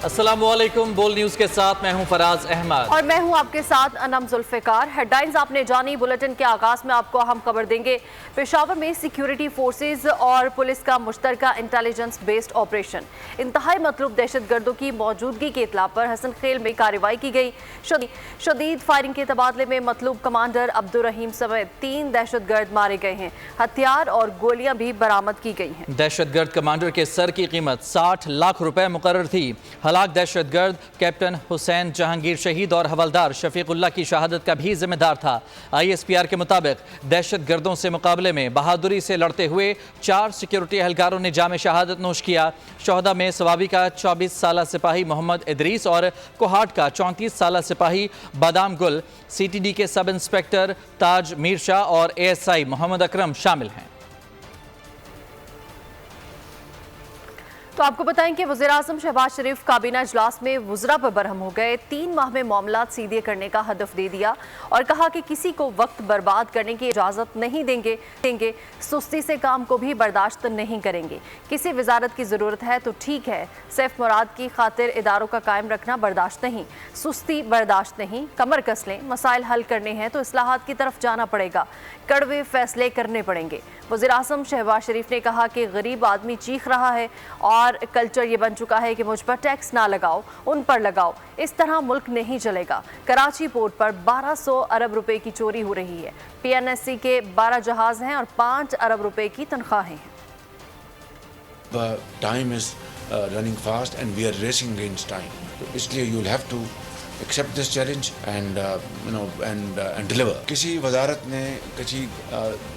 अस्सलामुअलैकुम, बोल न्यूज के साथ मैं हूं फराज अहमद और मैं हूं आपके साथ अनम जुल्फिकार। हेडलाइंस आपने जानी। बुलेटिन के आगाज में आपको अहम खबर देंगे। पेशावर में सिक्योरिटी फोर्सेज और पुलिस का मुश्तरका इंटेलिजेंस बेस्ड ऑपरेशन। इंतहाई मतलूब दहशतगर्दों की मौजूदगी की इत्तला पर हसन खेल में कार्रवाई की गई। शदीद फायरिंग के तबादले में मतलूब कमांडर अब्दुल रहीम समेत 3 दहशतगर्द मारे गए हैं। हथियार और गोलियां भी बरामद की गई हैं। दहशतगर्द कमांडर के सर की कीमत 60 लाख रुपए मुकर्रर थी। हलाक दहशतगर्द कैप्टन हुसैन जहांगीर शहीद और हवलदार शफीकुल्लाह की शहादत का भी जिम्मेदार था। ISPR के मुताबिक दहशतगर्दों से मुकाबले में बहादुरी से लड़ते हुए 4 सिक्योरिटी एहलकारों ने जाम शहादत नोश किया। शोहदा में सवाबी का 24 साला सिपाही मोहम्मद इदरीस और कोहाट का 34 साला सिपाही बादाम गुल, CTD के सब इंस्पेक्टर ताज मीर शाह और ASI मोहम्मद अकरम शामिल हैं। तो आपको बताएं कि वज़ीर-ए-आज़म शहबाज शरीफ काबीना इजलास में वुज़रा पर बरहम हो गए। 3 माह में मामलात सीधे करने का हदफ दे दिया और कहा कि किसी को वक्त बर्बाद करने की इजाज़त नहीं देंगे। सुस्ती से काम को भी बर्दाश्त नहीं करेंगे। किसी वजारत की ज़रूरत है तो ठीक है, सिर्फ मुराद की खातिर इदारों का कायम रखना बर्दाश्त नहीं। सुस्ती बर्दाश्त नहीं, कमर कस लें। मसाइल हल करने हैं तो इस्लाहात की तरफ जाना पड़ेगा, कड़वे फैसले करने पड़ेंगे। वज़ीर-ए-आज़म शहबाज शरीफ ने कहा कि गरीब आदमी चीख रहा है और कल्चर ये बन चुका है कि मुझ पर टैक्स ना लगाओ, उन पर लगाओ। इस तरह मुल्क नहीं चलेगा। कराची पोर्ट पर 1200 अरब रुपए की चोरी हो रही है। PNSC के 12 जहाज हैं और 5 अरब रुपए की तनख्वाहें हैं। The time is running fast and we are racing against time. तो इसलिए you'll have to accept this challenge and and deliver. किसी वजारत ने किसी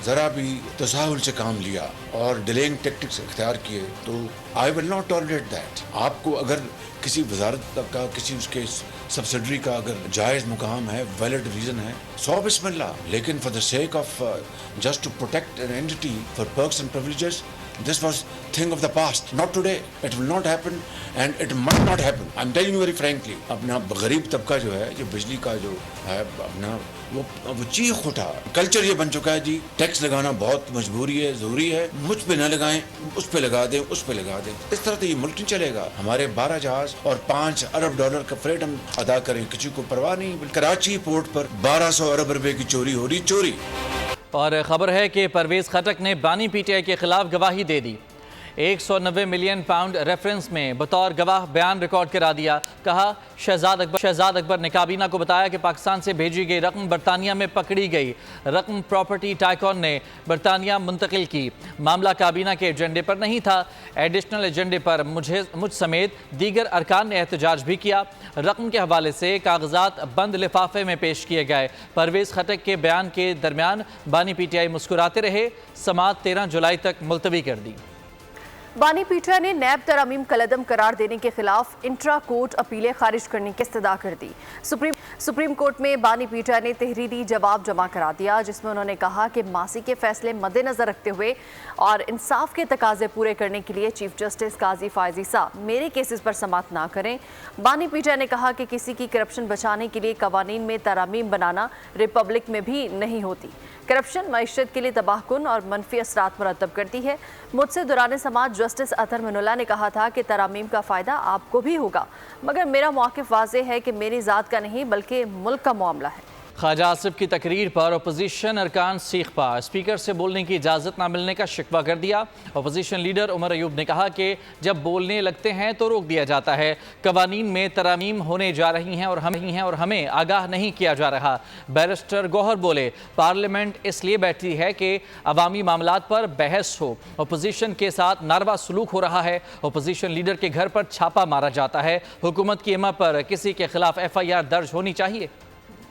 ज़रा भी तसाहुल से काम लिया और डिलेइंग टैक्टिक्स इख्तियार किए तो I will not tolerate that. आपको अगर किसी वजारत का किसी उसके सब्सिडरी का अगर जायज़ मुकाम है, वैलिड रीज़न है, 100 बिस्मिल्लाह, लेकिन for the sake of just to protect an entity for perks and privileges, this was thing of the past, not today. It will not happen and it might not happen. I'm telling you very frankly. अपना गरीब तबका जो है, ये बिजली का जो है अपना वो चीख उठा। कल्चर ये बन चुका है जी, टैक्स लगाना बहुत मजबूरी है, ज़रूरी है, मुझ पे ना लगाएं, उस पे लगा दें, उस पे लगा दें। इस तरह तो ये मुल्क नहीं चलेगा। हमारे 12 जहाज और 5 अरब डॉलर का फ्रेट हम अदा करें, किसी को परवाह नहीं। कराची पोर्ट पर 1200 अरब रुपए की चोरी हो रही, चोरी। और ख़बर है कि परवेज़ खटक ने बानी PTI के खिलाफ गवाही दे दी। 190 मिलियन पाउंड रेफरेंस में बतौर गवाह बयान रिकॉर्ड करा दिया। कहा, शहजाद अकबर ने काबीना को बताया कि पाकिस्तान से भेजी गई रकम बरतानिया में पकड़ी गई। रकम प्रॉपर्टी टाइकॉन ने बरतानिया मुंतकिल की। मामला काबीना के एजेंडे पर नहीं था। एडिशनल एजेंडे पर मुझ समेत दीगर अरकान ने एहतजाज भी किया। रकम के हवाले से कागजात बंद लिफाफे में पेश किए गए। परवेज़ खटक के बयान के दरमियान बानी PTI मुस्कुराते रहे। समाअत 13 जुलाई तक मुलतवी कर दी। बानी PTI ने नैब तरमीम कलदम करार देने के खिलाफ इंट्रा कोर्ट अपीलें खारिज करने की इस्तदा कर दी। सुप्रीम कोर्ट में बानी PTI ने तहरीरी जवाब जमा करा दिया, जिसमें उन्होंने कहा कि मासी के फैसले मद्देनजर रखते हुए और इंसाफ के तकाजे पूरे करने के लिए चीफ जस्टिस काजी फायजी साहब मेरे केसेस पर समाअत ना करें। बानी PTI ने कहा कि किसी की करप्शन बचाने के लिए कवानीन में तरमीम बनाना रिपब्लिक में भी नहीं होती। करप्शन मईशत के लिए तबाहकुन और मनफी असरात मुरतब करती है। मुझसे दौरान समाज जस्टिस अतर मिनुल्लाह ने कहा था कि तरामीम का फ़ायदा आपको भी होगा, मगर मेरा मौक़िफ़ वाज़ेह है कि मेरी ज़ात का नहीं बल्कि मुल्क का मामला है। ख्वाजा आसिफ की तकरीर पर अपोजिशन अरकान सीख पा। स्पीकर से बोलने की इजाज़त न मिलने का शिकवा कर दिया। अपोजिशन लीडर उमर अयूब ने कहा कि जब बोलने लगते हैं तो रोक दिया जाता है। कवानीन में तरमीम होने जा रही हैं और हमें आगाह नहीं किया जा रहा। बैरिस्टर गौहर बोले, पार्लियामेंट इसलिए बैठी है कि अवामी मामलात पर बहस हो। अपोजिशन के साथ नारवा सलूक हो रहा है। अपोजिशन लीडर के घर पर छापा मारा जाता है। हुकूमत की इमा पर किसी के खिलाफ FIR दर्ज होनी चाहिए।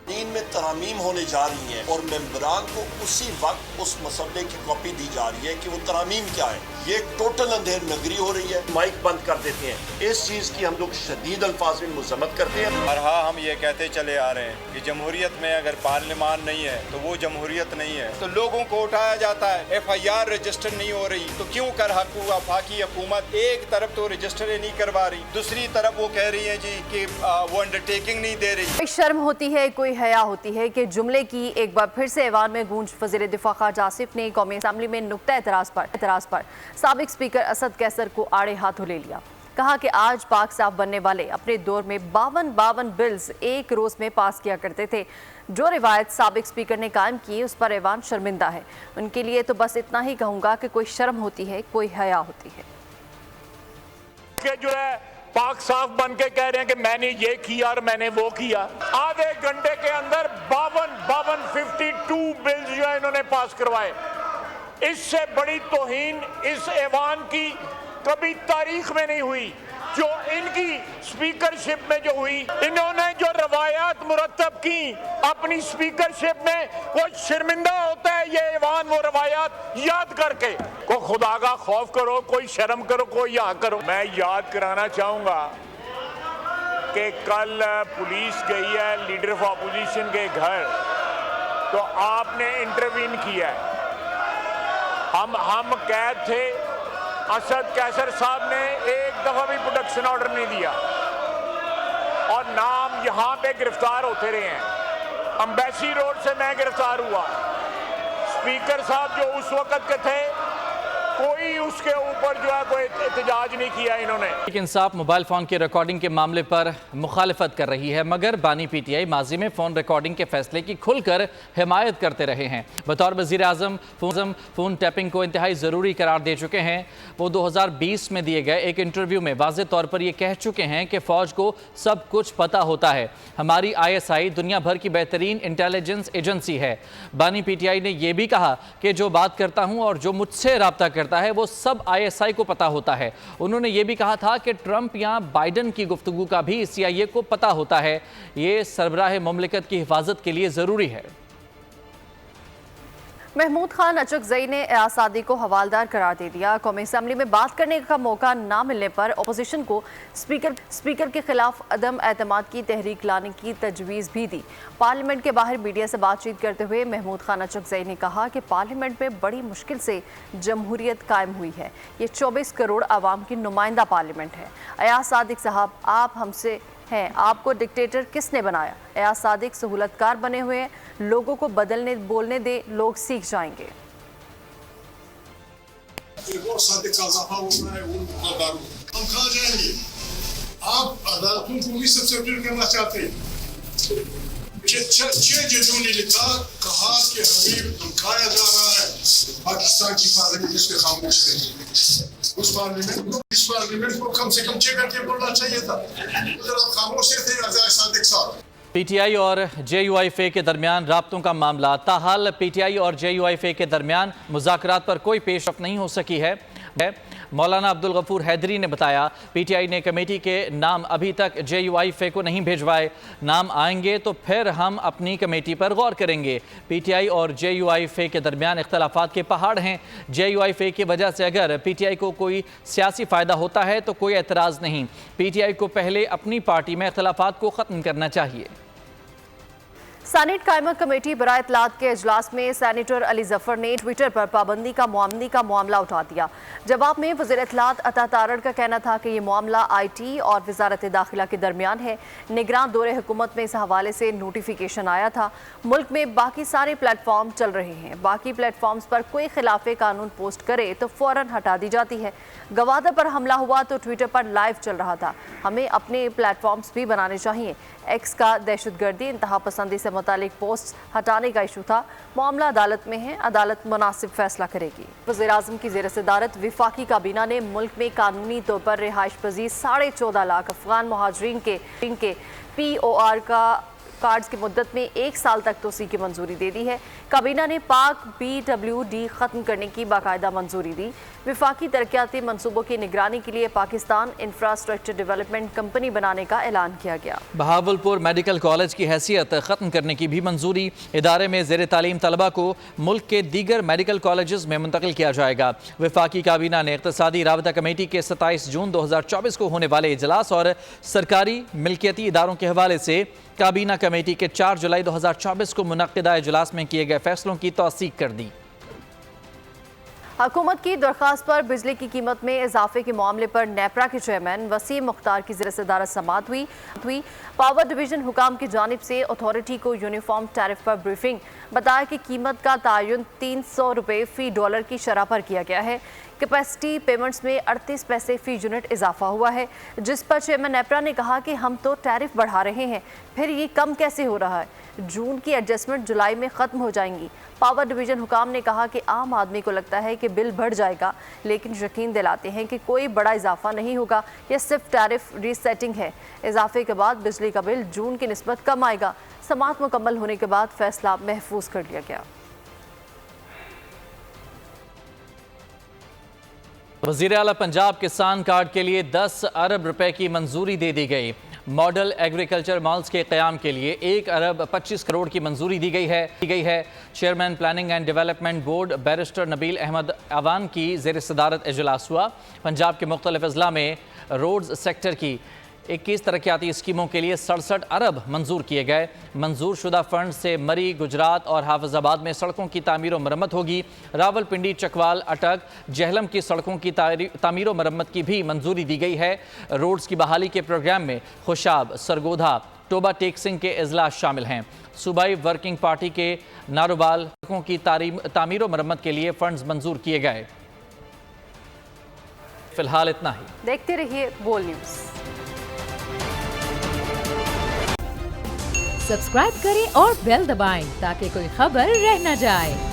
दीन में तरामीम होने जा रही हैं और मेंबरान को उसी वक्त उस मसले की कॉपी दी जा रही है कि वो तरामीम क्या है। ये टोटल अंधेर नगरी हो रही है। माइक बंद कर देते हैं। इस चीज़ की हम लोग शदीद अल्फाज में मजम्मत करते हैं। और हाँ, हम ये कहते चले आ रहे हैं कि जमहूरियत में अगर पार्लियामान नहीं है तो वो जमहूरियत नहीं है। तो लोगों को उठाया जाता है, FIR रजिस्टर नहीं हो रही तो क्यों कर वफाकी हुकूमत एक तरफ तो रजिस्टर नहीं करवा रही, दूसरी तरफ वो कह रही है जी कि वो अंडरटेकिंग नहीं दे रही। शर्म होती है, कोई हया होती है कि जुमले की एक बार फिर से ऐवान में गूंज। वज़ीर दिफा ख्वाजा आसिफ ने कौमी असम्बली में नुक्ता एतराज़ पर साबिक स्पीकर असद कैसर को आड़े हाथों ले लिया। کہا کہ آج پاک صاف بننے والے اپنے دور میں 52 بلز ایک روز میں پاس کیا کرتے تھے۔ جو روایت سابق اسپیکر نے قائم کی اس پر ایوان شرمندہ ہے۔ ان کے لیے تو بس اتنا ہی کہوں گا کہ کوئی شرم ہوتی ہے، کوئی حیا ہوتی ہے۔ کہ جو ہے پاک صاف بن کے کہہ رہے ہیں کہ میں نے یہ کیا اور میں نے وہ کیا۔ آدھے گھنٹے کے اندر 52 بلز جو ہے انہوں نے پاس کروائے۔ اس سے بڑی توہین اس ایوان کی کبھی تاریخ میں نہیں ہوئی جو ان کی سپیکرشپ میں جو ہوئی۔ انہوں نے جو روایات مرتب کی اپنی سپیکرشپ میں، وہ شرمندہ ہوتا ہے یہ ایوان وہ روایات یاد کر کے۔ کوئی خدا کا خوف کرو، کوئی شرم کرو، کوئی یہاں کرو۔ میں یاد کرانا چاہوں گا کہ کل پولیس گئی ہے لیڈر آف اپوزیشن کے گھر، تو آپ نے انٹروین کیا ہے۔ ہم قید تھے، اسد کیسر صاحب نے ایک دفعہ بھی پروڈکشن آرڈر نہیں دیا، اور نام یہاں پہ گرفتار ہوتے رہے ہیں۔ امبیسی روڈ سے میں گرفتار ہوا، اسپیکر صاحب جو اس وقت کے تھے کوئی اس کے اوپر جو ہے کوئی احتجاج نہیں کیا انہوں نے۔ انصاف موبائل فون کی ریکارڈنگ کے معاملے پر مخالفت کر رہی ہے، مگر بانی پی ٹی آئی ماضی میں فون ریکارڈنگ کے فیصلے کی کھل کر حمایت کرتے رہے ہیں۔ بطور وزیر اعظم فون ٹیپنگ کو انتہائی ضروری قرار دے چکے ہیں۔ وہ 2020 میں دیے گئے ایک انٹرویو میں واضح طور پر یہ کہہ چکے ہیں کہ فوج کو سب کچھ پتہ ہوتا ہے۔ ہماری ISI دنیا بھر کی بہترین انٹیلیجنس ایجنسی ہے۔ بانی پی ٹی آئی نے یہ بھی کہا کہ جو بات کرتا ہوں اور جو مجھ سے رابطہ کرتا ہے وہ سب ISI کو پتہ ہوتا ہے۔ انہوں نے یہ بھی کہا تھا کہ ٹرمپ یا بائیڈن کی گفتگو کا بھی CIA کو پتہ ہوتا ہے۔ یہ سربراہ مملکت کی حفاظت کے لیے ضروری ہے۔ محمود خان اچکزئی نے ایاز صادق کو حوالدار قرار دے دیا۔ قومی اسمبلی میں بات کرنے کا موقع نہ ملنے پر اپوزیشن کو اسپیکر کے خلاف عدم اعتماد کی تحریک لانے کی تجویز بھی دی۔ پارلیمنٹ کے باہر میڈیا سے بات چیت کرتے ہوئے محمود خان اچکزئی نے کہا کہ پارلیمنٹ میں بڑی مشکل سے جمہوریت قائم ہوئی ہے۔ یہ 24 کروڑ عوام کی نمائندہ پارلیمنٹ ہے۔ ایاز صادق صاحب، آپ ہم سے ہیں، آپ کو ڈکٹیٹر کس نے بنایا؟ ایاز صادق سہولت کار بنے ہوئے ہیں، لوگوں کو بدلنے بولنے دے، لوگ سیکھ جائیں گے۔ ہم کہاں جائیں گے؟ آپ عدالتوں کو بھی سبسیڈر کرنا چاہتے ہیں۔ 6 ججوں نے لکھا، کہا کہ ہمیں دھمکایا جا رہا ہے پاکستان کی پارلیمنٹ اس پہ خاموش رہی۔ اس پارلیمنٹ کو کم سے کم چیک کر کے بولنا چاہیے تھا، ذرا خاموش تھے ایاز صادق صاحب۔ پی ٹی آئی اور JUIF کے درمیان رابطوں کا معاملہ تاحال پی ٹی آئی اور JUIF کے درمیان مذاکرات پر کوئی پیش رفت نہیں ہو سکی ہے۔ مولانا عبدالغفور حیدری نے بتایا پی ٹی آئی نے کمیٹی کے نام ابھی تک JUIF کو نہیں بھیجوائے، نام آئیں گے تو پھر ہم اپنی کمیٹی پر غور کریں گے۔ پی ٹی آئی اور JUIF کے درمیان اختلافات کے پہاڑ ہیں۔ JUIF کی وجہ سے اگر پی ٹی آئی کو کوئی سیاسی فائدہ ہوتا ہے تو کوئی اعتراض نہیں۔ پی ٹی آئی کو پہلے اپنی پارٹی میں اختلافات کو ختم کرنا چاہیے۔ سینیٹ قائمہ کمیٹی برائے اطلاعات کے اجلاس میں سینیٹر علی ظفر نے ٹویٹر پر پابندی کا معاملہ اٹھا دیا۔ جواب میں وزیر اطلاعات عطا تارڑ کا کہنا تھا کہ یہ معاملہ IT اور وزارت داخلہ کے درمیان ہے۔ نگران دور حکومت میں اس حوالے سے نوٹیفیکیشن آیا تھا۔ ملک میں باقی سارے پلیٹ فارم چل رہے ہیں، باقی پلیٹ فارمز پر کوئی خلاف قانون پوسٹ کرے تو فوراً ہٹا دی جاتی ہے۔ گوادر پر حملہ ہوا تو ٹویٹر پر لائیو چل رہا تھا۔ ہمیں اپنے پلیٹ فارمز بھی بنانے چاہیے۔ ایکس کا دہشت گردی انتہا پسندی سے متعلق پوسٹ ہٹانے کا ایشو تھا۔ معاملہ عدالت میں ہے، عدالت مناسب فیصلہ کرے گی۔ وزیر اعظم کی زیر صدارت وفاقی کابینہ نے ملک میں قانونی طور پر رہائش پذیر 14.5 لاکھ افغان مہاجرین کے POR کارڈز کی مدت میں 1 سال تک توسیع کی منظوری دے دی ہے۔ کابینہ نے پاک BWD ختم کرنے کی باقاعدہ منظوری دی۔ وفاقی ترقیاتی منصوبوں کی نگرانی کے لیے پاکستان انفراسٹرکچر ڈیولپمنٹ کمپنی بنانے کا اعلان کیا گیا۔ بہاولپور میڈیکل کالج کی حیثیت ختم کرنے کی بھی منظوری۔ ادارے میں زیر تعلیم طلبہ کو ملک کے دیگر میڈیکل کالجز میں منتقل کیا جائے گا۔ وفاقی کابینہ نے اقتصادی رابطہ کمیٹی کے 27 جون 2024 کو ہونے والے اجلاس اور سرکاری ملکیتی اداروں کے حوالے سے کابینہ کمیٹی کے 4 جولائی 2024 کو منعقدہ اجلاس میں کیے گئے فیصلوں کی توثیق کر دی۔ حکومت کی درخواست پر بجلی کی قیمت میں اضافے کے معاملے پر نیپرا کے چیئرمین وسیم مختار کی زیر صدارت سماعت ہوئی۔ پاور ڈویژن حکام کی جانب سے اتھارٹی کو یونیفارم ٹیرف پر بریفنگ۔ بتایا کہ قیمت کا تعین $300 فی ڈالر کی شرح پر کیا گیا ہے۔ कैपेसिटी पेमेंट्स में 38 पैसे फी यूनिट इजाफा हुआ है, जिस पर चेयरमैन नेपरा ने कहा कि हम तो टैरिफ बढ़ा रहे हैं, फिर ये कम कैसे हो रहा है। जून की एडजस्टमेंट जुलाई में ख़त्म हो जाएंगी। पावर डिवीज़न हुकाम ने कहा कि आम आदमी को लगता है कि बिल बढ़ जाएगा, लेकिन यकीन दिलाते हैं कि कोई बड़ा इजाफा नहीं होगा, यह सिर्फ टैरिफ रीसेटिंग है। इजाफे के बाद बिजली का बिल जून की निस्बत कम आएगा। समाअत मुकम्मल होने के बाद फैसला महफूज कर लिया गया। वज़ीर आला पंजाब किसान कार्ड के लिए 10 अरब रुपए की मंजूरी दे दी गई। मॉडल एग्रीकल्चर मॉल्स के क़याम के लिए 1 अरब 25 करोड़ की मंजूरी दी गई है। Chairman planning and development board barrister Nabeel Ahmed Awan की ज़ेर सदारत इजलास हुआ। पंजाब के मुख्तलिफ अजला में रोड्स सेक्टर की 21 तरक्याती स्कीमों के लिए 67 अरब मंजूर किए गए। मंजूर शुदा फंड से मरी, गुजरात और हाफिजाबाद में सड़कों की तामीर और मरम्मत होगी। रावलपिंडी, चकवाल, अटक, जहलम की सड़कों की तामीर और मरम्मत की भी मंजूरी दी गई है। रोड्स की बहाली के प्रोग्राम में खुशाब, सरगोधा, टोबा टेक्सिंग के इजलास शामिल हैं। सूबाई वर्किंग पार्टी के नारोबाल सड़कों की तामीर और मरम्मत के लिए फंड्स मंजूर किए गए। फिलहाल इतना ही। देखते रहिए बोल न्यूज़। सब्सक्राइब करें और बेल दबाएं ताकि कोई खबर रह न जाए।